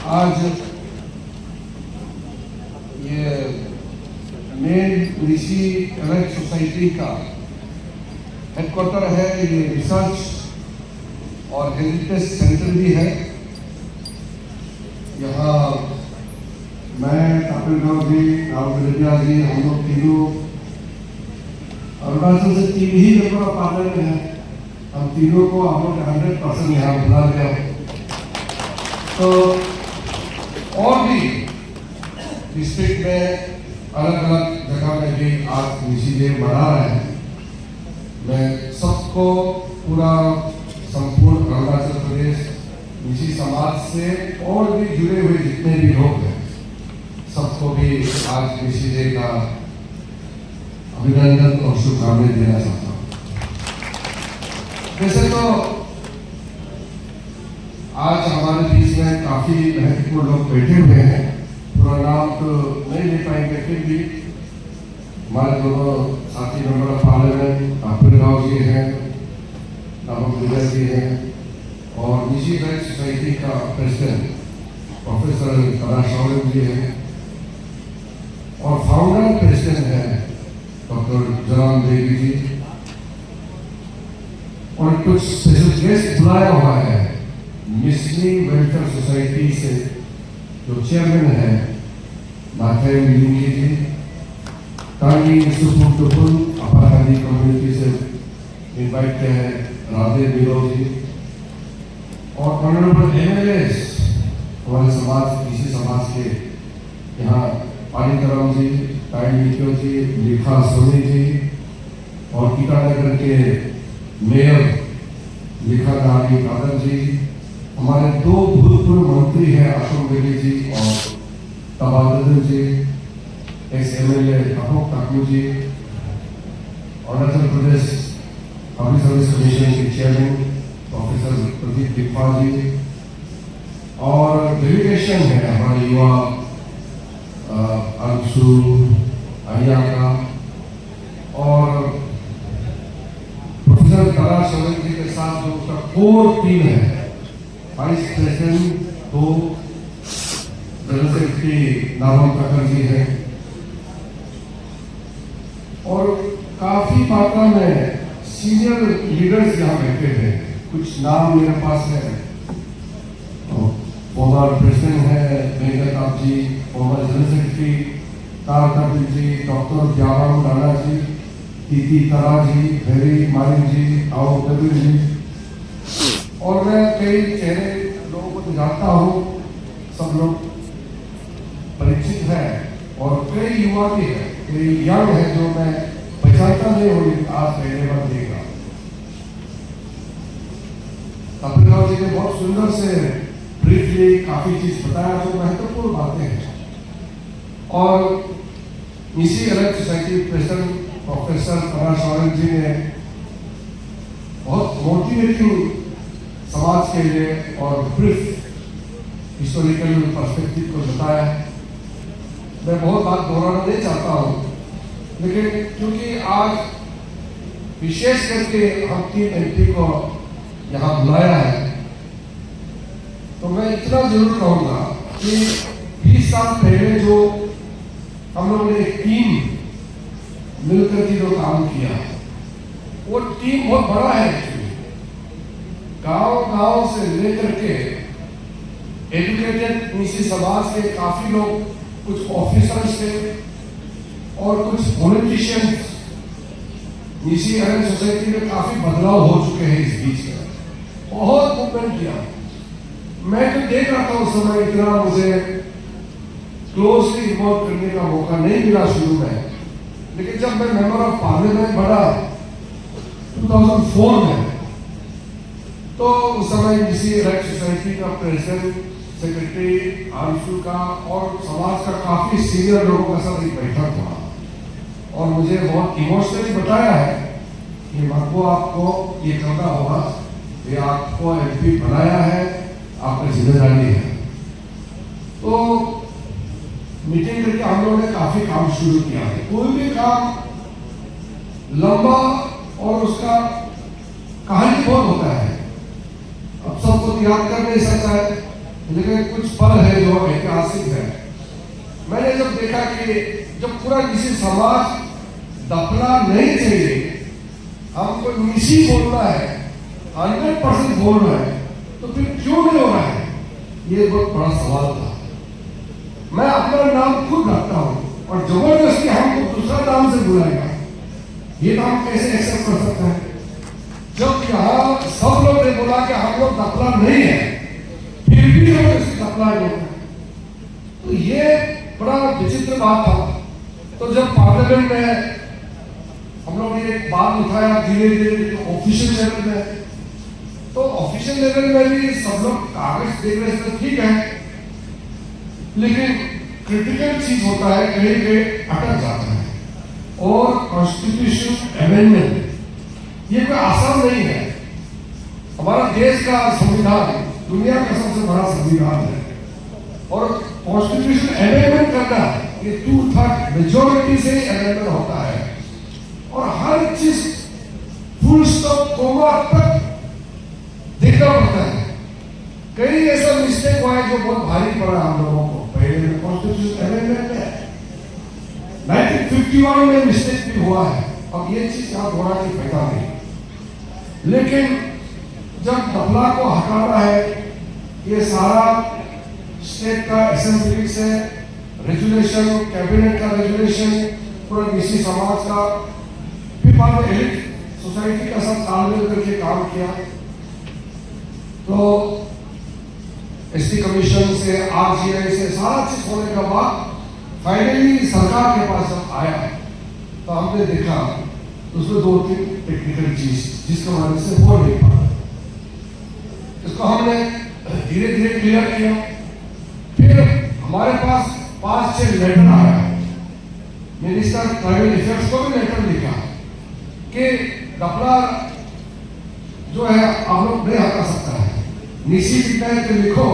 आज ये मेन ऋषि elite society का हेडक्वार्टर है, ये रिसर्च और हेरिटेज सेंटर भी है। यहाँ मैं, कपिल राव जी, राव गलेरिया जी, हम लोग तीनों अरुणाचल से 3 ही मेंबर ऑफ पार्लियामेंट हैं। हम तीनों को हम लोग 100% यहाँ बुला लिया। तो और भी डिस्ट्रिक्ट में अलग अलग जगह में भी आज ऋषि डे मना रहे हैं। मैं सबको पूरा संपूर्ण अरुणाचल प्रदेश ऋषि समाज से और भी जुड़े हुए जितने भी लोग हैं, सबको भी आज ऋषि डे का अभिनंदन और शुभकामनाएं देना चाहता हूँ। वैसे तो आज हमारे बीच में काफी महत्वपूर्ण लोग बैठे हुए हैं, पूरा नाम तो नहीं ले पाएंगे, फिर भी हमारे दोनों साथी member of parliament Kapil Rao ji हैं, राव गलेरिया जी हैं, और ऋषि एलाइट सोसाइटी का प्रेसिडेंट प्रोफेसर करा शौर्य जी हैं, और फाउंडर प्रेसिडेंट है डॉक्टर जराम देवी जी, और कुछ स्पेशल गेस्ट बुलाया हुआ है मिसली वेलफेयर सोसाइटी से जो चेयरमैन है नाथेम लिंगी जी, तांगी सुपुल अपराधी कम्युनिटी से इनवाइट किया है राधे बिरो जी, और ऑनरेबल एमएलएस हमारे समाज, इसी समाज के यहाँ पानीकराम जी, टाइम जी, लिखा सोनी जी, और ईटानगर के मेयर लिखा नारी कादर जी, हमारे 2 भूतपूर्व मंत्री हैं अशोक बेली जी और तबादुल जी, x-MLA Ashok Thakur ji, Arunachal Pradesh public service commission के चेयरमैन प्रोफेसर प्रदीप दिप्पा जी, और डेलीगेशन है हमारे युवा अंशु अहिया का, और प्रोफेसर करा शौर्य जी के साथ जो उसका कोर टीम है, vice president 2 general secretary Narayan Thakar ji है, और काफी मात्रा में सीनियर लीडर्स यहाँ बैठे हैं। कुछ नाम मेरे पास है, फॉर्मर प्रेसिडेंट है Venkat ji, former general secretary तारकबिल जी, डॉक्टर ज्ञानम राणा जी, टीटी तरा जी, हेरी मारिन जी, आओ कबीर जी, और मैं कई चेहरे लोगों को तो जानता हूँ, सब लोग परिचित हैं, और कई युवा भी है, कई यंग है जो मैं पहचानता नहीं हूँ, आज पहले बार देख रहा हूँ। कपिल राव जी ने बहुत सुंदर से ब्रीफली काफी चीज बताया जो महत्वपूर्ण बातें हैं, और Rishi elite society president professor करा शौर्य जी ने बहुत मोटिवेटिंग समाज के लिए और ब्रीफ हिस्टोरिकल पर्सपेक्टिव को बताया। मैं बहुत बात दोहराना नहीं चाहता हूँ, लेकिन क्योंकि आज विशेष करके हम 3 एमपी को यहाँ बुलाया है, तो मैं इतना जरूर कहूँगा कि 20 साल पहले जो हम लोगों ने एक टीम मिलकर के जो काम किया, वो टीम बहुत बड़ा है। गांव-गांव से लेकर के एजुकेटेड ऋषि समाज के काफी लोग, कुछ ऑफिसर्स थे और कुछ पॉलिटिशियंस, ऋषि एलाइट सोसाइटी में काफी बदलाव हो चुके हैं इस बीच में, बहुत मूवमेंट किया। मैं तो देख रहा था उस समय, इतना मुझे क्लोजली इन्वॉल्व करने का मौका नहीं मिला शुरू में, लेकिन जब मैं मेंबर ऑफ पार्लियामेंट बना 2004 में, तो उस समय ऋषि एलाइट सोसाइटी का प्रेसिडेंट, सेक्रेटरी, अंशु का और समाज का काफी सीनियर लोगों का साथ एक बैठक हुआ, और मुझे बहुत इमोशनली बताया है कि आपको ये करना होगा, ये आपको एमपी बनाया है, आपकी जिम्मेदारी है। तो मीटिंग करके हम लोगों ने काफी काम शुरू किया है। कोई भी काम लंबा और उसका कहानी बहुत होता है, अब सबको याद कर नहीं सकता है, लेकिन कुछ पल है जो ऐतिहासिक है। मैंने जब देखा कि जब पूरा किसी समाज दफना नहीं चाहिए, हमको निशी बोलना है, 100% बोलना है, तो फिर क्यों नहीं हो रहा है? ये बहुत बड़ा सवाल था। मैं अपना नाम खुद रखता हूँ और जबरदस्ती हमको दूसरा नाम से बुलाएगा, ये तो हम कैसे एक्सेप्ट कर सकते हैं? जब यहाँ सब लोग ने बोला कि हम लोग दफना नहीं है, फिर भी हम इसे दफना नहीं है, तो ये बड़ा विचित्र बात था। तो जब पार्लियामेंट में हम लोग ने एक बात उठाया धीरे धीरे ऑफिशियल लेवल में, तो ऑफिशियल लेवल में भी सब लोग कागज देख रहे थे, ठीक है, लेकिन क्रिटिकल चीज होता है कहीं कहीं अटक जाता है। और कॉन्स्टिट्यूशन अमेंडमेंट ये कोई आसान नहीं है। हमारा देश का संविधान दुनिया का सबसे बड़ा संविधान है और कॉन्स्टिट्यूशन अमेंडमेंट करना ये 2/3 मेजॉरिटी से अमेंडमेंट होता है और हर चीज फुल स्टॉप कोमा तक देखना पड़ता है। कई ऐसा मिस्टेक हुआ है जो बहुत भारी पड़ा हम लोगों को। पहले कॉन्स्टिट्यूशन अमेंडमेंट में 1951 में मिस्टेक भी हुआ है, अब ये चीज यहाँ होना की फायदा नहीं। लेकिन जब दफला को हटाना है, ये सारा स्टेट का असेंबली से रेजुलेशन, कैबिनेट का रेजुलेशन, पूरा निजी समाज का, फिर बाद में एलिट सोसाइटी का सब तालमेल करके काम किया। तो एसटी कमीशन से, आरजीआई से सारा चीज होने के बाद फाइनली सरकार के पास जब आया तो हमने देखा उसमें 2-3 टेक्निकल चीज जिसके वजह से हो नहीं पा, इसको हमने धीरे धीरे क्लियर किया। फिर हमारे पास 5-6 लेटर आया, मिनिस्टर ट्राइबल अफेयर्स को भी लेटर लिखा कि दफला जो है आप लोग नहीं हटा सकता है, निश्चित लिखना है तो लिखो,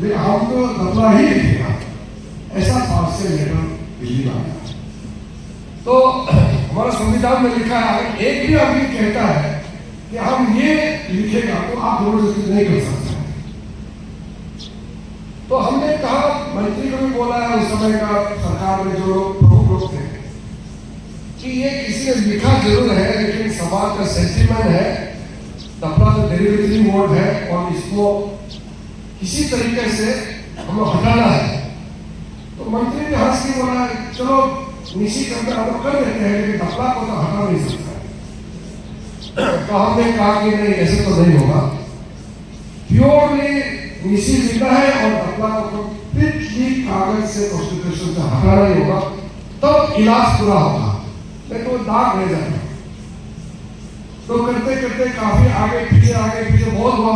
लेकिन हम तो दफला ही लिखेगा, ऐसा 5-6 लेटर दिल्ली में आया। तो हमारा संविधान में लिखा है, एक भी आदमी कहता है कि हम ये लिखेगा तो आप जबरदस्ती नहीं कर सकते। तो हमने कहा, मंत्री को भी बोला है उस समय का सरकार में जो प्रमुख लोग थे कि ये किसी ने लिखा जरूर है, लेकिन समाज का सेंटिमेंट है, दफला तो डेरिवेटिव वर्ड है और इसको किसी तरीके से हमें हटाना है। तो मंत्री ने हंस के बोला, चलो निशी करके हम लोग कर देते हैं, लेकिन दफला को तो हटा नहीं सकता। तो हमने कहा कि नहीं, ऐसे तो नहीं होगा, प्योरली निशी लिखना है और दफला को कंप्लीटली कागज से कॉन्स्टिट्यूशन से हटाना ही होगा, तब इलाज पूरा होगा, नहीं तो दाग रह जाएगा। तो करते करते काफी आगे पीछे बहुत हुआ।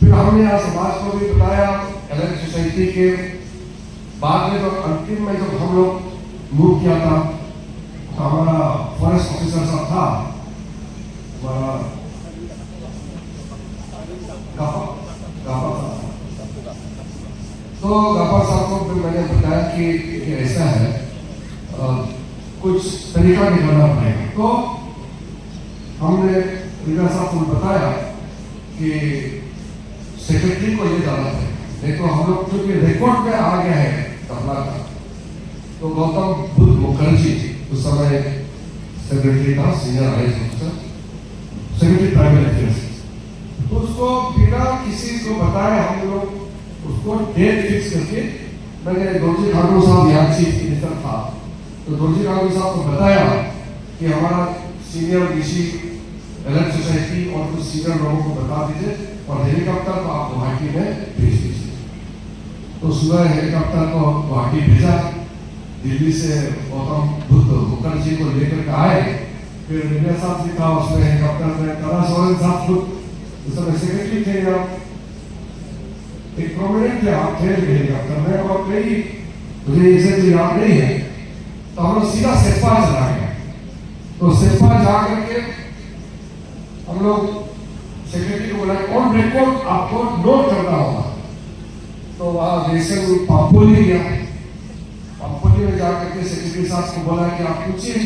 फिर हमने यहाँ समाज को भी बताया, अलग सोसाइटी के बाद में तो अंतिम में जब हम लोग मूव किया था, तो हमारा फॉरेस्ट ऑफिसर साहब था, हमारा तो गापा साहब को फिर मैंने बताया कि ऐसा है, कुछ तरीका निकालना पड़ेगा। तो हमने रीना साहब को बताया कि सेक्रेटरी को ये डाला है, नहीं तो हम लोग क्योंकि रिकॉर्ड में आ गया है दफला का। तो गौतम बुद्ध मुखर्जी उस समय सेक्रेटरी था, senior IAS officer, secretary tribal affairs, तो उसको बिना किसी को बताए हम लोग उसको डेट फिक्स करके, मैंने दोरजी ठाकुर साहब यहाँ चीफ मिनिस्टर था, तो दोरजी ठाकुर साहब को बताया कि हमारा सीनियर डीसी अलग सोसाइटी और कुछ सीनियर लोगों को बता दीजिए और हेलीकॉप्टर को आप गुवाहाटी में भेज दीजिए। तो सुबह हेलीकॉप्टर को गुवाहाटी भेजा, दिल्ली से गौतम बुद्ध मुखर्जी को लेकर आए। फिर मीडिया साहब भी था उसमें हेलीकॉप्टर में, कला सोरेन साहब खुद उस समय सेक्रेटरी थे, एक प्रोमिनेंट थे, आप थे हेलीकॉप्टर में, और कई मुझे इसे तो याद नहीं है। तो हम लोग सीधा सेप्पा चला गए। तो सेप्पा जा करके हम लोग सेक्रेटरी को बोला ऑन रिकॉर्ड आपको नोट करना होगा। तो वहाँ रेशन पापोली गया, पापोली में जाकर के सेक्रेटरी साहब को बोला कि आप पूछिए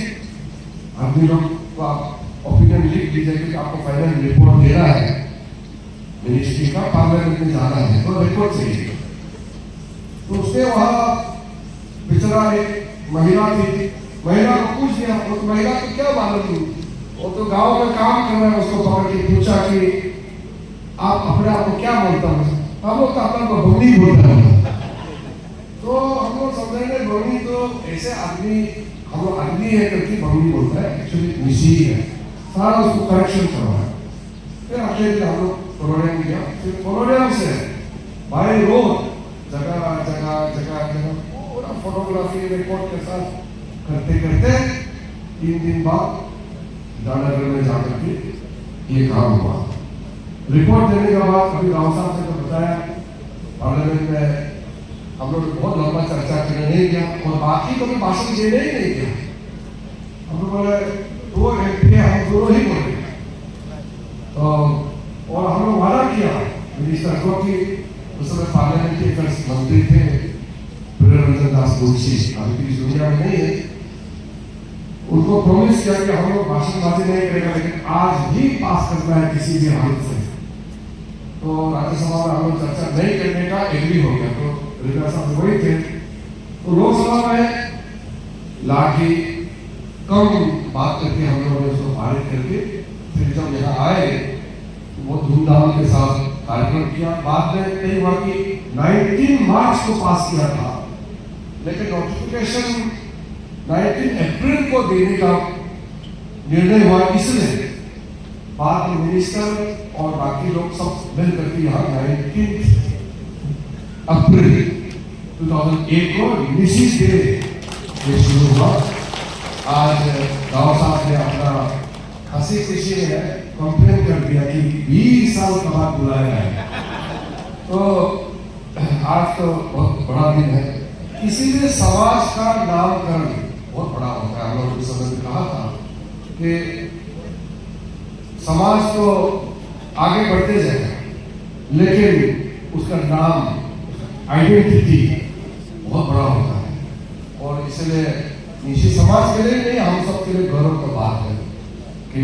आदमी लोग को, आप ओपिनियन लिख लीजिए क्योंकि आपको फाइनल रिपोर्ट देना है। मिनिस्ट्री का, पार्लियामेंट में जाना है तो रिपोर्ट चाहिए। तो उसने वहां बेचारा एक महिला थी, महिला को पूछ दिया, उस महिला को क्या मालूम, वो तो गांव में काम कर रहा है, उसको पकड़ के पूछा कि आप अपने आप को क्या बोलता है? हम लोग तो अपना को बंदी बोलता है। तो हम लोग समझ रहे बंदी तो ऐसे आदमी, हम लोग आदमी है करके बंदी बोलता है, एक्चुअली निशी है। सारा उसको करेक्शन करवाया। फिर अगले दिन हम लोग कोलोनियम गया, फिर कोलोनियम से बाय रोड जगह जगह जगह जगह पूरा फोटोग्राफी रिपोर्ट के साथ करते करते 3 दिन बाद ईटानगर में जाकर के ये काम हुआ। रिपोर्ट देने के बाद अभी राव साहब से तो बताया, पार्लियामेंट में हम लोग बहुत लंबा चर्चा करने नहीं गया और बाकी तो भी भाषण देने ही नहीं गया। हम लोग बोले 2 एमपी हम दोनों ही बोले, तो और हम लोग वादा किया मिनिस्टर को कि उस समय पार्लियामेंट के फर्स्ट मंत्री थे प्रियरंजन दास मुंशी, अभी भी दुनिया में नहीं है, उनको प्रॉमिस किया कि हम लोग भाषणबाजी नहीं करेगा, लेकिन आज ही पास करना है किसी भी हालत से। तो राज्यसभा में हम लोग चर्चा नहीं करने का एग्री हो गया। तो रिजा साहब वही थे, तो लोकसभा में लाठी कम बात करके हम लोगों ने उसको पारित करके फिर जब यहाँ आए बहुत धूमधाम के साथ कार्यक्रम किया। बाद में कई हुआ कि 19 मार्च को पास किया था, लेकिन नोटिफिकेशन 19 अप्रैल को देने का निर्णय हुआ। इसलिए बाद में मिनिस्टर और बाकी लोग सब मिल करके यहाँ 19 अप्रैल 2001 को निश्चित डे शुरू हुआ। आज राव साहब ने अपना हंसी खुशी में कंप्लेन कर दिया कि 20 साल के बाद बुलाया है, तो आज तो बहुत बड़ा दिन है। इसीलिए समाज का नामकरण बहुत बड़ा होता है। हम लोग उस समय कहा था कि समाज तो आगे बढ़ते जाएगा, लेकिन उसका नाम, आइडेंटिटी बहुत बड़ा होता है। और इसलिए निश्चित समाज के लिए नहीं, हम सब के लिए गौरव का बात है कि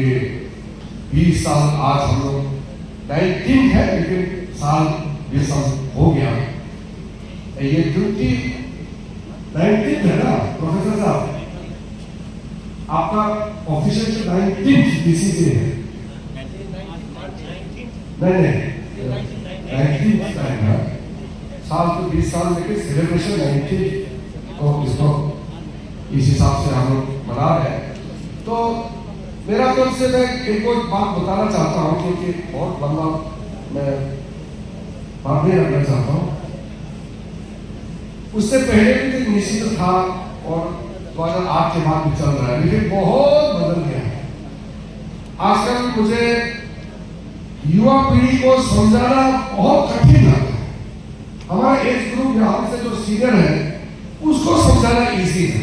20 साल आज हम लोग 19 है, लेकिन साल 20 साल हो गया। ये 19 है ना प्रोफेसर साहब, आपका ऑफिशियल 19 डीसी से है? नहीं 19 है साल, तो 20 साल, लेकिन सेलिब्रेशन 19 को इसको इस हिसाब से हम लोग मना रहे हैं। तो मेरा तरफ से मैं एक और बात बताना चाहता हूँ, क्योंकि बहुत लंबा मैं बात नहीं रखना चाहता हूँ। उससे पहले भी एक निश्चित था और 2008 के बाद भी चल रहा है, लेकिन बहुत बदल गया है। आजकल मुझे युवा पीढ़ी को समझाना बहुत कठिन लगता है। हमारे एज ग्रुप या हमसे जो सीनियर है उसको समझाना इजी है,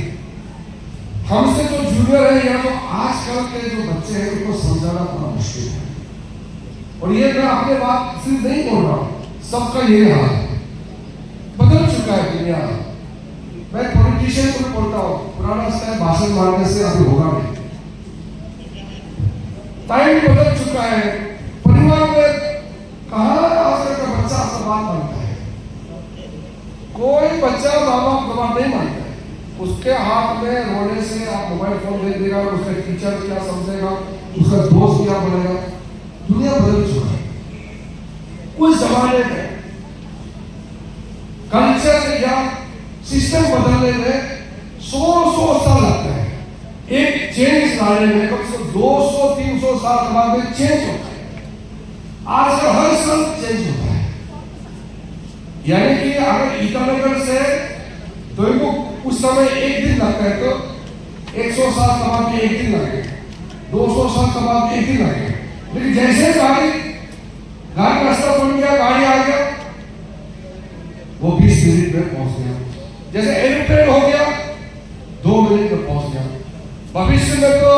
हमसे जो जूनियर है या तो आजकल के जो बच्चे हैं उनको समझाना बड़ा मुश्किल है। और ये मैं अपने बात सिर्फ नहीं बोल रहा हूँ, सबका ये हाल है। बदल चुका है दुनिया। मैं पॉलिटिशियन को बोलता हूँ, पुराना स्टाइल भाषण मारने से अभी होगा नहीं। टाइम बदल चुका है। परिवार में कहाँ आजकल का बच्चा आपका बात मानता है? कोई बच्चा माँ बाप का बात नहीं मानता है। उसके हाथ में रोने से आप मोबाइल फोन दे देगा, उसका टीचर क्या समझेगा, उसका दोस्त क्या बोलेगा। दुनिया बदल चुका है। उस जमाने में कल्चर या सिस्टम बदलने में 100 साल लगता है। एक चेंज लाने में कम से कम 200-300 साल के बाद में चेंज होता है। आजकल हर साल चेंज होता है। यानी कि अगर ईटानगर से तो उस समय एक दिन लगता है, तो 100 साल के बाद में एक दिन लगेगा, 200 साल के बाद में एक दिन लगेगा। लेकिन जैसे गाड़ी रास्ता बन गया, गाड़ी आ गया, वो 20 मिनट में पहुंच गया। जैसे एरोप्लेन हो गया, 2 मिनट में पहुंच गया। भविष्य में तो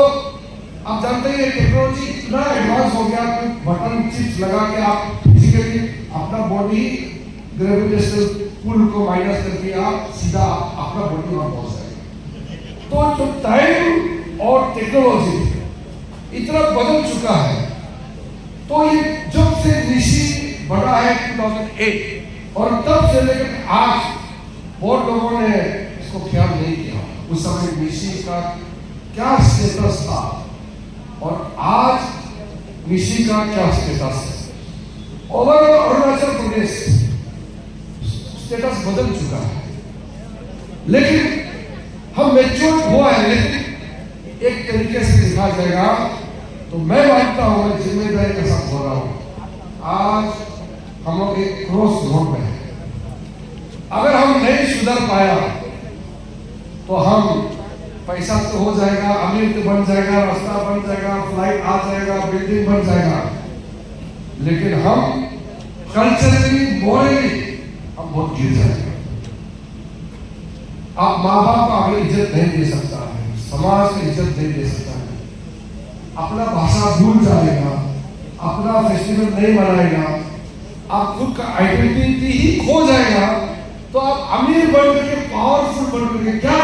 आप जानते हैं टेक्नोलॉजी इतना एडवांस हो गया कि बटन चिप्स लगा के आप फिजिकली अपना बॉडी ग्रेविटेशनल पुल को माइनस करके आप सीधा अपना बॉडी वहां पहुंच जाएगा। तो जो टाइम और टेक्नोलॉजी इतना बदल चुका है, तो ये जब से ऋषि बढ़ा है 2008 और तब से लेकर आज बहुत लोगों ने इसको ख्याल नहीं किया। उस समय मिशी का क्या स्टेटस था और आज मिशी का क्या स्टेटस है। ओवरऑल अरुणाचल प्रदेश स्टेटस बदल चुका है, लेकिन हम मैच्योर हुआ है। लेकिन एक तरीके से देखा जाएगा तो मैं मानता हूं, मैं जिम्मेदारी के साथ हो रहा हूं, आज हम लोग एक क्रॉस रोड में हैं। अगर हम नहीं सुधर पाया तो हम पैसा तो हो जाएगा, अमीर तो बन जाएगा, रास्ता बन जाएगा, फ्लाइट आ जाएगा, बिल्डिंग बन जाएगा, लेकिन हम कल्चरली मॉरली हम बहुत गिर जाएंगे। आप माँ बाप को अपनी इज्जत नहीं दे सकता है, समाज को इज्जत नहीं दे सकता है, अपना भाषा भूल जाएगा, अपना फेस्टिवल नहीं मनाएगा, आप खुद का आइडेंटिटी ही खो जाएगा, तो आप अमीर बन करके पावरफुल बन करके क्या